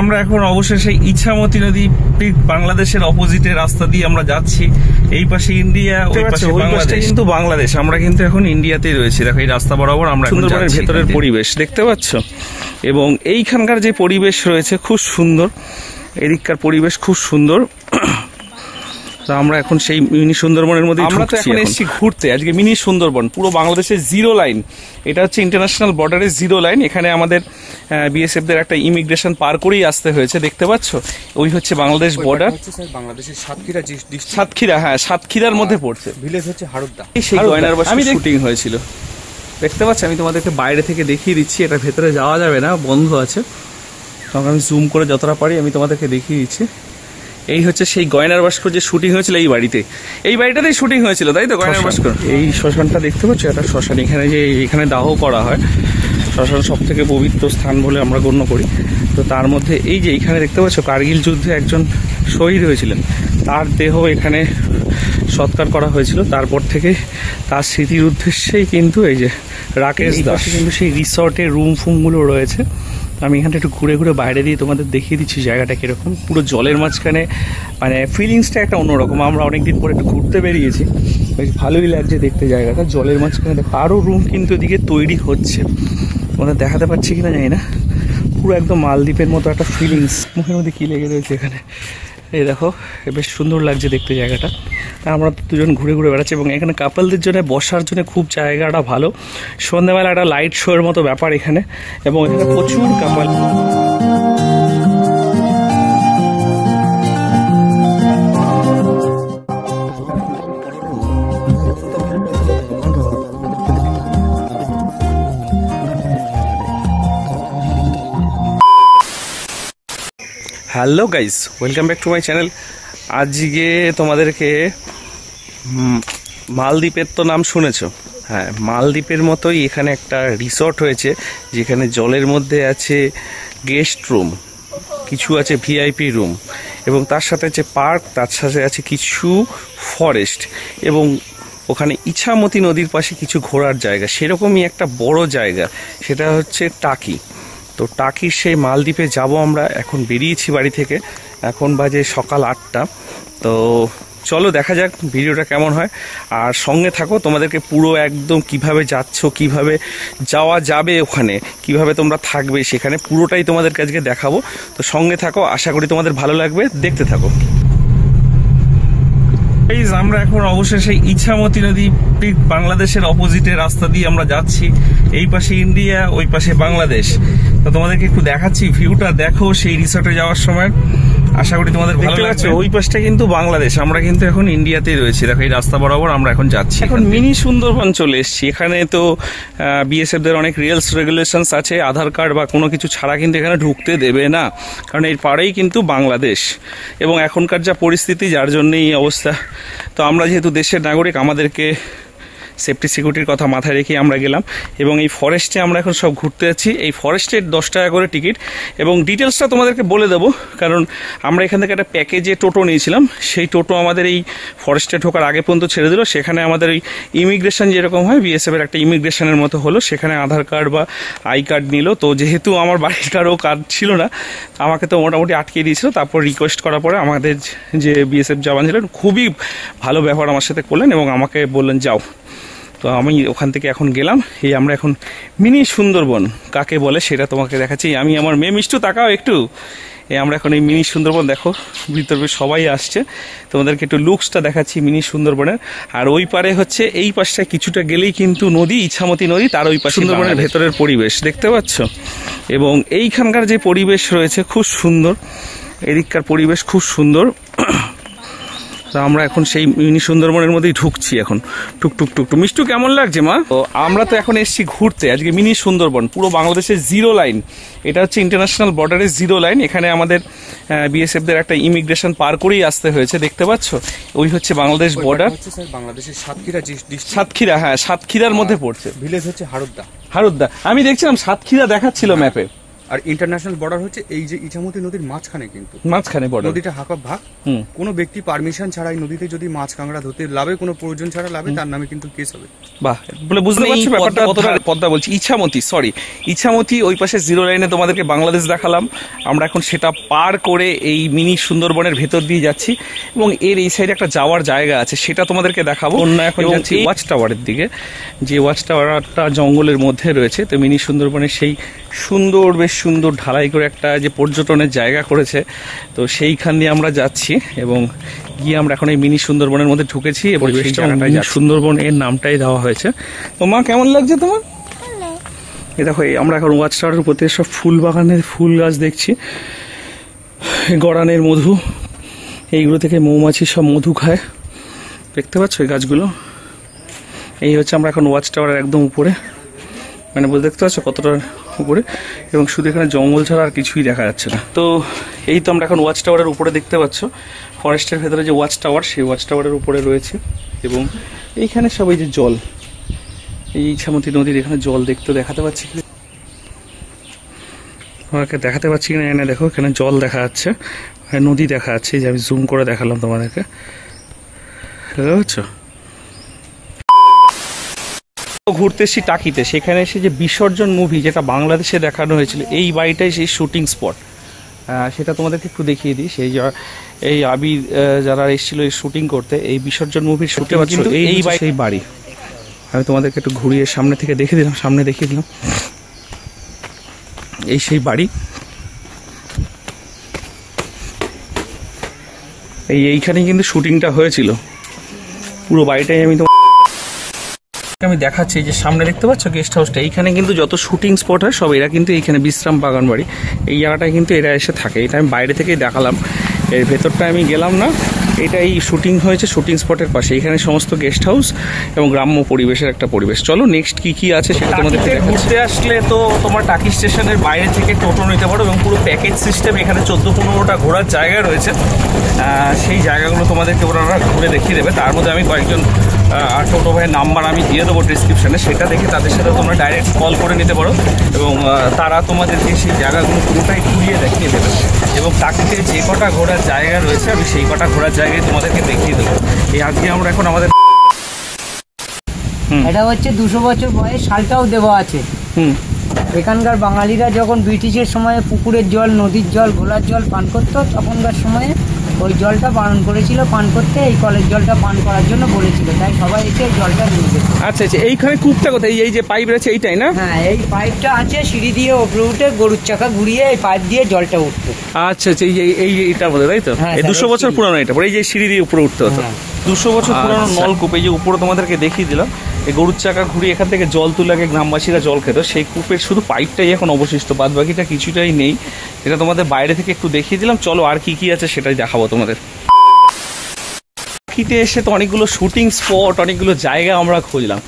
আমরা এখন অবশেষে ইছামতি নদী বাংলাদেশের অপোজিটে রাস্তা দিয়ে আমরা যাচ্ছি। এই পাশে ইন্ডিয়া, ওই পাশে বাংলাদেশ, কিন্তু বাংলাদেশ। আমরা কিন্তু এখন ইন্ডিয়াতেই রয়েছি। দেখো এই রাস্তা বরাবর আমরা সুন্দরবনের ভেতরের পরিবেশ দেখতে পাচ্ছ, এবং এইখানকার যে পরিবেশ রয়েছে খুব সুন্দর। এদিককার পরিবেশ খুব সুন্দর। আমরা এখন সেই মিনি সুন্দরবনের মধ্যে আমরা তো এখন এসেছি ঘুরতে। আজকে মিনি সুন্দরবন পুরো বাংলাদেশের জিরো লাইন, এটা হচ্ছে ইন্টারন্যাশনাল বর্ডারের জিরো লাইন। এখানে আমাদের বিএসএফ দের একটা ইমিগ্রেশন পার করেই আসতে হয়েছে, দেখতে পাচ্ছ। ওই হচ্ছে বাংলাদেশ বর্ডার, বাংলাদেশের সাতক্ষীরা, সাতক্ষীরা, হ্যাঁ সাতক্ষীরার মধ্যে পড়ছে। ভিলেজ হচ্ছে হারুদ্দা। সেই গয়নার বাসায় শুটিং হয়েছিল, দেখতে পাচ্ছ। আমি তোমাদেরকে বাইরে থেকে দেখিয়ে দিচ্ছি, এটা ভেতরে যাওয়া যাবে না, বন্ধ আছে। তখন আমি জুম করে যতটা পারি আমি তোমাদেরকে দেখিয়ে দিচ্ছি। এই হচ্ছে সেই গয়নার ভাস্কর যে শুটিং হয়েছিল এই বাড়িতে, এই বাড়িটাতেই শুটিং হয়েছিল, তাই তো? গয়নার ভাস্কর। এই শ্মশানটা দেখতে পাচ্ছ, এটা শ্মশান। এখানে যে এখানে দাহ করা হয়, শ্মশান সব থেকে পবিত্র স্থান বলে আমরা গণ্য করি। তো তার মধ্যে এই যে এখানে দেখতে পাচ্ছ, কার্গিল যুদ্ধে একজন শহীদ হয়েছিলেন, তার দেহ এখানে সৎকার করা হয়েছিল। তারপর থেকে তার স্মৃতির উদ্দেশ্যেই কিন্তু এই যে রাকেশ দাস কিন্তু সেই রিসর্টের রুম ফুমগুলো রয়েছে। আমি এখানটা একটু ঘুরে ঘুরে বাইরে দিয়ে তোমাদের দেখিয়ে দিচ্ছি জায়গাটা কীরকম। পুরো জলের মাঝখানে, মানে ফিলিংসটা একটা অন্যরকম। আমরা অনেকদিন পরে একটু ঘুরতে বেরিয়েছি, বেশ ভালোই লাগছে দেখতে জায়গাটা। জলের মাঝখানে দেখো আরও রুম কিন্তু এদিকে তৈরি হচ্ছে, তোমাদের দেখাতে পারছি কিনা জানি না। পুরো একদম মালদ্বীপের মতো একটা ফিলিংস। মুখের মধ্যে কী লেগে রয়েছে এখানে, এই দেখো, বেশ সুন্দর লাগছে দেখতে জায়গাটা। আমরা দুজন ঘুরে ঘুরে বেড়াচ্ছি, এবং এখানে কাপলদের জন্য বসার জন্য খুব জায়গাটা ভালো। সন্ধ্যাবেলা একটা লাইট শো এর মতো ব্যাপার এখানে, এবং এখানে প্রচুর couple. Hello guys, welcome back to my channel. আজকে তোমাদেরকে মালদ্বীপের তো নাম শুনেছো, হ্যাঁ মালদ্বীপের মতোই এখানে একটা রিসর্ট হয়েছে, যেখানে জলের মধ্যে আছে গেস্ট রুম, কিছু আছে ভিআইপি রুম, এবং তার সাথে আছে পার্ক, তার সাথে আছে কিছু ফরেস্ট, এবং ওখানে ইছামতি নদীর পাশে কিছু ঘোরার জায়গা। সেরকমই একটা বড় জায়গা, সেটা হচ্ছে টাকি। তো টাকির সেই মালদ্বীপে যাব আমরা। এখন বেরিয়েছি বাড়ি থেকে, এখন বাজে সকাল 8টা। তো চলো দেখা যাক ভিডিওটা কেমন হয়, আর সঙ্গে থাকো। তোমাদেরকে পুরো একদম কিভাবে যাচ্ছ, কিভাবে যাওয়া যাবে ওখানে, কিভাবে তোমরা থাকবে সেখানে, পুরোটাই তোমাদেরকে আজকে দেখাবো। তো সঙ্গে থাকো, আশা করি তোমাদের ভালো লাগবে, দেখতে থাকো। আমরা এখন অবশেষে ইছামতি নদী বাংলাদেশের অপোজিটে রাস্তা দিয়ে আমরা যাচ্ছি। এই পাশে ইন্ডিয়া, ওই পাশে বাংলাদেশ। তো তোমাদেরকে একটু দেখাচ্ছি, ভিউটা দেখো সেই রিসর্টে যাওয়ার সময়। আশা করি তোমাদের ভালো লাগছে। ওই পাশটা কিন্তু বাংলাদেশ, আমরা কিন্তু এখন ইন্ডিয়াতেই রয়েছি। দেখো এই রাস্তা বরাবর আমরা এখন যাচ্ছি। এখন মিনি সুন্দরবন চলে এসেছি। এখানে তো বিএসএফ দের অনেক রুলস রেগুলেশনস আছে, আধার কার্ড বা কোনো কিছু ছাড়া কিন্তু এখানে ঢুকতে দেবে না, কারণ এর পাড়েই কিন্তু বাংলাদেশ। এবং এখনকার যা পরিস্থিতি, যার জন্যই এই অবস্থা। তো আমরা যেহেতু দেশের নাগরিক, আমাদেরকে সেফটি সিকিউরিটির কথা মাথায় রেখে আমরা গেলাম। এবং এই ফরেস্টে আমরা এখন সব ঘুরতে যাচ্ছি। এই ফরেস্টের 10 টাকা করে টিকিট, এবং ডিটেলসটা তোমাদেরকে বলে দেবো, কারণ আমরা এখান থেকে একটা প্যাকেজে টোটো নিয়েছিলাম। সেই টোটো আমাদের এই ফরেস্টে ঢোকার আগে পর্যন্ত ছেড়ে দিল। সেখানে আমাদের এই ইমিগ্রেশন যেরকম হয়, বিএসএফ এর একটা ইমিগ্রেশনের মতো হলো। সেখানে আধার কার্ড বা আই কার্ড নিল। তো যেহেতু আমার বাড়িটারও কার্ড ছিল না, আমাকে তো মোটামুটি আটকে দিয়েছিল। তারপর রিকোয়েস্ট করার পরে আমাদের যে বিএসএফ জওয়ান ছিলেন, খুবই ভালো ব্যবহার আমার সাথে করলেন, এবং আমাকে বললেন যাও। তো আমি ওখান থেকে এখন গেলাম। এই আমরা এখন মিনি সুন্দরবন কাকে বলে সেটা তোমাকে দেখাচ্ছি। আমি আমার মেয়ে মিষ্টু, তাকাও একটু। আমরা এখন এই মিনি সুন্দরবন দেখো, ভিতরে সবাই আসছে। তোমাদেরকে একটু লুকসটা দেখাচ্ছি মিনি সুন্দরবনের। আর ওই পারে হচ্ছে, এই পাশটায় কিছুটা গেলেই কিন্তু নদী, ইছামতি নদী, তার ওই পাশে সুন্দরবনের ভেতরের পরিবেশ দেখতে পাচ্ছ। এবং এইখানকার যে পরিবেশ রয়েছে খুব সুন্দর, এদিককার পরিবেশ খুব সুন্দর। আমরা এখন সেই মিনি সুন্দরবনের মধ্যেই ঢুকছি এখন, টুকটুক টুকটুক। মিষ্টু কেমন লাগছে মা? তো আমরা তো এখন এসেছি ঘুরতে। আজকে মিনি সুন্দরবন পুরো বাংলাদেশের জিরো লাইন, এটা হচ্ছে ইন্টারন্যাশনাল বর্ডারের জিরো লাইন। এখানে আমাদের বিএসএফ দের একটা ইমিগ্রেশন পার করেই আসতে হয়েছে, দেখতে পাচ্ছ। ওই হচ্ছে বাংলাদেশ বর্ডার, বাংলাদেশের সাতক্ষীরা, সাতক্ষীরা, হ্যাঁ সাতক্ষীরার মধ্যে পড়ছে। ভিলেজ হচ্ছে হারুদ্দা। হারুদ্দা, আমি দেখছিলাম সাতক্ষীরা দেখাচ্ছিল ম্যাপে। আর ইন্টারন্যাশনাল বর্ডার হচ্ছে এই যে ইছামতি নদীর মাঝখানে, কিন্তু মাঝখানে বর্ডার, নদীটা হাফ ভাগ। কোনো ব্যক্তি পারমিশন ছাড়াই নদীতে যদি মাছ কাঁকড়া ধরতে লাভে, কোনো প্রয়োজন ছাড়া লাভে, তার নামে কিন্তু কেস হবে। বাহ, বলে বুঝতে পারছো ব্যাপারটা কতটা। পদ্মা বলছি, ইছামতি ওই পাশে জিরো লাইনে তোমাদেরকে বাংলাদেশ দেখালাম। আমরা এখন সেটা পার করে এই মিনি সুন্দরবনের ভেতর দিয়ে যাচ্ছি এবং এর এই সাইডে একটা যাওয়ার জায়গা আছে, সেটা তোমাদেরকে দেখাবো। অন্য এখন যাচ্ছি ওয়াচ টাওয়ারের দিকে, যে ওয়াচ টাওয়ারটা জঙ্গলের মধ্যে রয়েছে। তো মিনি সুন্দরবনের সেই সুন্দর, বেশ সুন্দর ঢালাই করে একটা যে পর্যটনের জায়গা করেছে, তো সেইখান দিয়ে আমরা যাচ্ছি এবং গিয়ে আমরা এখন এই মিনি সুন্দরবনের মধ্যে ঢুকেছি এবং সেই জায়গাটায় সুন্দরবন এর নামটাই দেওয়া হয়েছে। তো মা, কেমন লাগছে তোমার? এই দেখো, আমরা এখন ওয়াচ টাওয়ারের উপর থেকে সব ফুল বাগানের ফুল গাছ দেখছি, গড়ানের মধু, এইগুলো থেকে মৌমাছি সব মধু খায়, দেখতে পাচ্ছ এই গাছগুলো। এই হচ্ছে আমরা এখন ওয়াচ টাওয়ারের একদম উপরে, মানে দেখতে পাচ্ছ কতটা উপরে, এবং শুধু এখানে জঙ্গল ছাড়া আর কিছুই দেখা যাচ্ছে না। তো এই তো আমরা এখন ওয়াচ টাওয়ারের উপরে দেখতে পাচ্ছ, ফরেস্টের ভেতরে যে ওয়াচ টাওয়ার, সেই ওয়াচ টাওয়ারের উপরে রয়েছে। এবং এইখানে সব এই যে জল, এই ইছামতি নদীর এখানে জল দেখাতে পাচ্ছি, তোমাকে দেখাতে পাচ্ছি কিনা এনে দেখো, এখানে জল দেখা যাচ্ছে, নদী দেখা যাচ্ছে, যে আমি জুম করে দেখালাম তোমাদেরকে, বুঝতে পারছো। ঘুরতে এসেছি টাকিতে, সেখানে এসে যে বিসর্জন মুভি যেটা বাংলাদেশে দেখানো হয়েছিল, এই বাড়িটাই সেই শুটিং স্পট, সেটা তোমাদেরকে একটু দেখিয়ে দিই। সেই এই আবির যারা এসেছিল এই শুটিং করতে, এই বিসর্জন মুভির শুটিং কিন্তু এই সেই বাড়ি। আমি তোমাদেরকে একটু ঘুরিয়ে সামনে থেকে দেখিয়ে দিলাম, এই সেই বাড়ি, এইখানেই কিন্তু শুটিংটা হয়েছিল, পুরো বাড়িটাই আমি দেখাচ্ছি। যে সামনে দেখতে পাচ্ছ গেস্ট হাউসটা, এইখানে কিন্তু যত শুটিং স্পট হয় সব এরা কিন্তু এইখানে, বিশ্রাম বাগান বাড়ি এই জায়গাটায় কিন্তু এরা এসে থাকে। এটা আমি বাইরে থেকেই দেখালাম, এর ভেতরটা আমি গেলাম না। এটা এই শুটিং হয়েছে শুটিং স্পটের পাশে, এখানে সমস্ত গেস্ট হাউস এবং গ্রাম্য পরিবেশের একটা পরিবেশ। চলো নেক্সট কি আছে সেটা তোমাদেরকে ঘুরতে আসলে তো তোমার টাকি স্টেশনের বাইরে থেকে টোটো নিতে পারো এবং পুরো প্যাকেজ সিস্টেম, এখানে 14-15টা ঘোরার জায়গা রয়েছে, সেই জায়গাগুলো তোমাদেরকে ওরা ঘুরে দেখিয়ে দেবে। তার মধ্যে আমি কয়েকজন টোটো ভাইয়ের নাম্বার আমি দিয়ে দেবো ডিসক্রিপশানে, সেটা দেখে তাদের সাথে তোমরা ডাইরেক্ট কল করে নিতে পারো এবং তারা তোমাদেরকে সেই জায়গাগুলো পুরোটাই ঘুরিয়ে দেখিয়ে দেবে। এবং টাকিতে যে কটা ঘোরার জায়গা রয়েছে আমি সেই কটা ঘোরার জায়গায় তোমাদেরকে দেখিয়ে দেবো। এই আজকে আমরা এখন আমাদের এটা হচ্ছে 200 বছর বয়স, সালটাও দেওয়া আছে। এখানকার বাঙালিরা যখন ব্রিটিশের সময়ে পুকুরের জল, নদীর জল, গোলার জল পান করতো, তখনকার সময়ে ওই জলটা বারণ করেছিল পান করতে, এই কলের জলটা পান করার জন্য বলেছিল, তাই সবাই এসে এই জলটা নিয়ে যেত। আচ্ছা, এইখানে কূপটা কোথায়? এই যে পাইপ রয়েছে এইটাই না? হ্যাঁ, এই পাইপটা আছে, সিঁড়ি দিয়ে ওপরে উঠে গরুর চাকা ঘুরিয়ে এই পাইপ দিয়ে জলটা উঠতো। আচ্ছা, এইটা বলে তাই তো? 200 বছর পুরানো এটা, এই যে সিঁড়ি দিয়ে উপরে উঠতে হতো। 200 বছর পুরানো নলকূপ, এই যে উপরে তোমাদেরকে দেখিয়ে দিলাম, এই গরুর চাকা ঘুরিয়ে এখান থেকে জল তুলে আগে গ্রামবাসীরা জল খেত, সেই কূপের শুধু পাইপটাই এখন অবশিষ্ট, বাদ বাকিটা কিছুটাই নেই। এটা তোমাদের বাইরে থেকে একটু দেখিয়ে দিলাম। চলো আর কি আছে সেটাই দেখাবো তোমাদের। টাকিতে এসে তো অনেকগুলো শুটিং স্পট, অনেকগুলো জায়গা আমরা খুঁজলাম,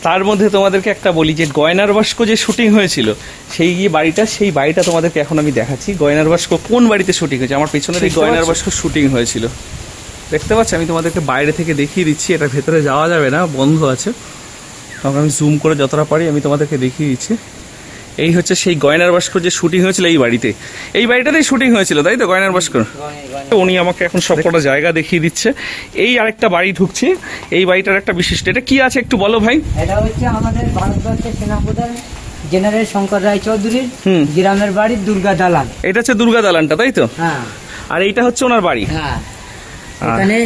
তার মধ্যে তোমাদেরকে একটা বলি, যে গয়নার বাস্ক যে শুটিং হয়েছিল সেই বাড়িটা তোমাদেরকে এখন আমি দেখাচ্ছি। গয়নার বাস্ক কোন বাড়িতে শুটিং হয়েছে? আমার পেছনে এই গয়নার বাস্ক শুটিং হয়েছিল, দেখতে পাচ্ছি। আমি তোমাদেরকে বাইরে থেকে দেখিয়ে দিচ্ছি, এটা ভেতরে যাওয়া যাবে না, বন্ধ আছে, তখন আমি জুম করে যতটা পারি আমি তোমাদেরকে দেখিয়ে দিচ্ছি। এই হচ্ছে সেই গয়নার বাস্ক যে শুটিং হয়েছিল এই বাড়িটাতেই শুটিং হয়েছিল, তাই তো? গয়নার বাস্ক উনি আমাকে এখন সবকটা জায়গা দেখিয়ে দিচ্ছে। এই আরেকটা বাড়ি ঢুকছি, এই বাড়িটার একটা বিশিষ্ট, এটা কি আছে একটু বলো ভাই। এটা হচ্ছে আমাদের ভারতবর্ষের সেনাপ্রধান জেনারেল শঙ্কর রায় চৌধুরীর গ্রামের বাড়ির দুর্গা দালান। এটা হচ্ছে দুর্গা দালানটা, তাই তো? হ্যাঁ। আর এইটা হচ্ছে ওনার বাড়ি। হ্যাঁ, এখানে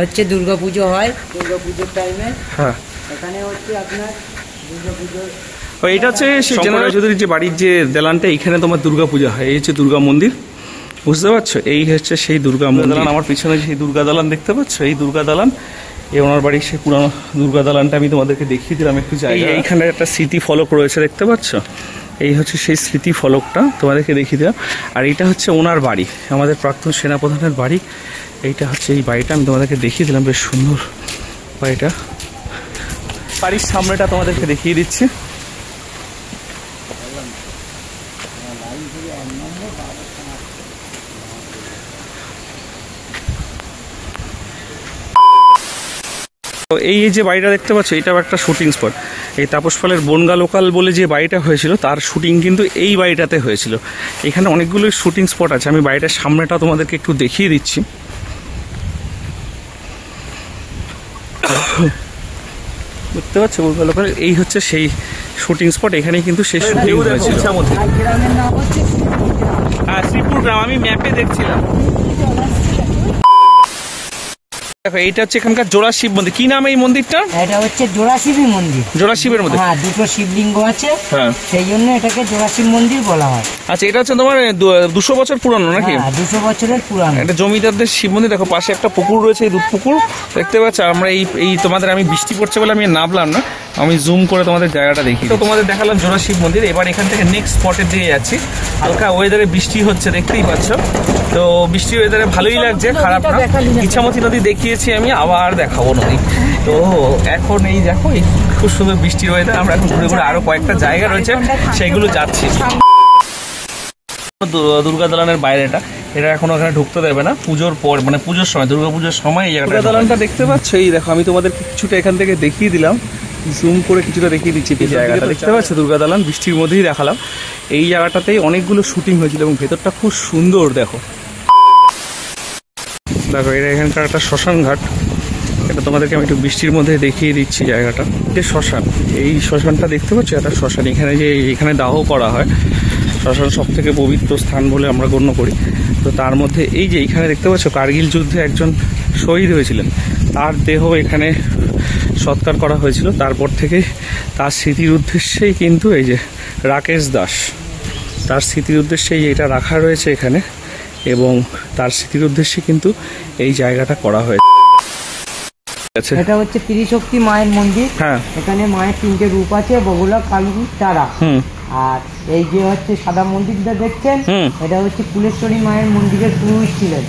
হচ্ছে দুর্গাপুজো হয়, দুর্গাপুজোর টাইমে। হ্যাঁ, এখানে হচ্ছে আপনার দুর্গাপুজো। এটা হচ্ছে সেই জেনারেল চৌধুরীর যে বাড়ির যে দালানটা, এইখানে তোমার দুর্গা পূজা হয়। এই হচ্ছে দুর্গা মন্দির, বুঝতে পারছো? এই হচ্ছে সেই দুর্গা দালান। আমার পিছনে সেই দুর্গা দালান দেখতে পাচ্ছ, এই দুর্গা দালান, এই ওনার বাড়ির সেই পুরানো দুর্গা দালানটা আমি তোমাদেরকে দেখিয়ে দিলাম একটু জায়গা। এইখানে একটা স্মৃতি ফলক রয়েছে, দেখতে পাচ্ছ? এই হচ্ছে সেই স্মৃতি ফলকটা তোমাদেরকে দেখিয়ে দিলাম। আর এইটা হচ্ছে ওনার বাড়ি, আমাদের প্রাক্তন সেনাপ্রধানের বাড়ি। এইটা হচ্ছে এই বাড়িটা আমি তোমাদেরকে দেখিয়ে দিলাম, বেশ সুন্দর বাড়িটা। বাড়ির সামনেটা তোমাদেরকে দেখিয়ে দিচ্ছি। এই যে বাড়িটা দেখতে পাচ্ছ, এটাও একটা শুটিং স্পট। এই তাপস পালের বনগা লোকাল বলে যে বাড়িটা হয়েছিল তার শুটিং কিন্তু এই বাড়িটাতে হয়েছিল। এখানে অনেকগুলো শুটিং স্পট আছে, আমি বাড়িটার সামনেটা তোমাদেরকে একটু দেখিয়ে দিচ্ছি। বুঝতে পারছো, বনগা লোকাল এই হচ্ছে সেই শুটিং স্পট, এখানেই কিন্তু সেই শুটিং হয়েছিল। হ্যাঁ, শ্রীপুর গ্রাম আমি ম্যাপে দেখছিলাম। দেখো এইটা হচ্ছে এখানকার জোড়া শিব মন্দির। কি নাম এই মন্দিরটা? এটা হচ্ছে জোড়াশিবী মন্দির। জোড়াশিবের মধ্যে হ্যাঁ, দুটো শিবলিঙ্গ আছে, হ্যাঁ, সেই জন্য এটাকে জোড়াশিব মন্দির বলা হয়। আচ্ছা, এটা হচ্ছে তোমার 200 বছর পুরানো নাকি? হ্যাঁ, 200 বছরের পুরানো। এটা জমিদারদের শিব মন্দির। দেখো পাশে একটা পুকুর রয়েছে, এই দুধ পুকুর দেখতে পাচ্ছ। আমরা এই তোমাদের আমি বৃষ্টি পড়ছে বলে আমি নামলাম না, আমি জুম করে তোমাদের জায়গাটা দেখি। তো তোমাদের দেখালাম জোড়া শিব মন্দির। এবার এখান থেকে নেক্সট স্পটের দিকে যাচ্ছি। হালকা ওয়েদারে বৃষ্টি হচ্ছে, দেখতেই পাচ্ছ। তো বৃষ্টি ওয়েদারে ভালোই লাগছে, খারাপ না। ইছামতি নদী দেখিয়েছি আমি, আবার দেখাবো নদী। তো এখন এই দেখো এই খুব সুন্দর বৃষ্টির ওয়েদার। আমরা এখন ঘুরে ঘুরে আরো কয়েকটা জায়গা রয়েছে সেগুলো যাচ্ছি। দুর্গা দালানের বাইরেটা, এটা এখনো এখানে ঢুকতে দেবে না পুজোর পর, মানে পুজোর সময়, দুর্গা পুজোর সময় এই জায়গাটা। দুর্গা দালানটা দেখতে পাচ্ছ, এই দেখো আমি তোমাদের কিছুটা এখান থেকে দেখিয়ে দিলাম, জুম করে কিছুটা দেখিয়ে দিচ্ছি। এই জায়গাটা দেখতে পাচ্ছ দুর্গা দালান, বৃষ্টির মধ্যেই দেখালাম। এই জায়গাটাতেই অনেকগুলো শুটিং হয়েছিল এবং ভেতরটা খুব সুন্দর। দেখো দেখো এটা এখানকার একটা শ্মশান ঘাট, এটা তোমাদেরকে আমি একটু বৃষ্টির মধ্যে দেখিয়ে দিচ্ছি জায়গাটা। যে শ্মশান, এই শ্মশানটা দেখতে পাচ্ছ, এটা শ্মশান। এখানে দাহ করা হয়। শ্মশান সব থেকে পবিত্র স্থান বলে আমরা গণ্য করি। তো তার মধ্যে এই যে এইখানে দেখতে পাচ্ছ, কার্গিল যুদ্ধে একজন শহীদ হয়েছিলেন, তার দেহ এখানে সৎকার করা হয়েছিল। তারপর থেকে তার স্মৃতির উদ্দেশ্যেই কিন্তু এই যে রাকেশ দাস, তার স্মৃতির উদ্দেশ্যেই এটা রাখা রয়েছে এখানে, এবং তার স্মৃতির উদ্দেশ্যে কিন্তু এই জায়গাটা করা হয়েছে। এটা হচ্ছে ত্রিশক্তি মায়ের মন্দির। হ্যাঁ, এখানে মায়ের 3টে রূপ আছে, বগুলা, কালী, তারা। আর এই যে হচ্ছে সাদা মন্দিরটা দেখছেন, এটা হচ্ছে কুলেশ্বরী মায়ের মন্দিরের পুরোহিত ছিলেন।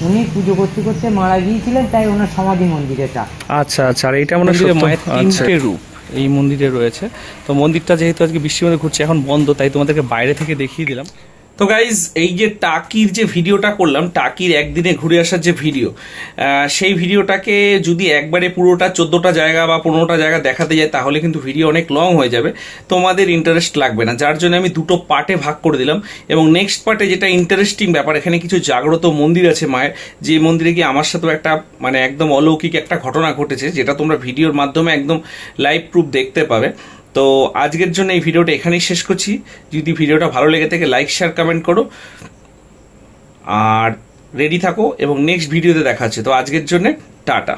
উনি পুজো করতে করতে মারা গিয়েছিলেন, তাই ওনার সমাধি মন্দির এটা। আচ্ছা আচ্ছা, আর এইটা মনে হয় মায়ের 3টে রূপ এই মন্দিরে রয়েছে। তো মন্দিরটা যেহেতু আজকে বৃষ্টির মধ্যে ঘুরছে, এখন বন্ধ, তাই তোমাদেরকে বাইরে থেকে দেখিয়ে দিলাম। তো গাইজ, এই যে টাকির যে ভিডিওটা করলাম, টাকির একদিনে ঘুরে আসার যে ভিডিও, সেই ভিডিওটাকে যদি একবারে পুরোটা 14টা জায়গা বা 15টা জায়গা দেখাতে যায়, তাহলে কিন্তু ভিডিও অনেক লং হয়ে যাবে, তোমাদের ইন্টারেস্ট লাগবে না। যার জন্য আমি 2টো পার্টে ভাগ করে দিলাম। এবং নেক্সট পার্টে যেটা ইন্টারেস্টিং ব্যাপার, এখানে কিছু জাগ্রত মন্দির আছে মায়ের, যে মন্দিরে গিয়ে আমার সাথেও একটা মানে একদম অলৌকিক একটা ঘটনা ঘটেছে, যেটা তোমরা ভিডিওর মাধ্যমে একদম লাইভ প্রুফ দেখতে পাবে। তো আজকের জন্য এই ভিডিওটা এখানেই শেষ করছি। যদি ভিডিওটা ভালো লেগে থাকে লাইক, শেয়ার, কমেন্ট করো, আর রেডি থাকো, এবং নেক্সট ভিডিওতে দেখা হচ্ছে। তো আজকের জন্য টাটা।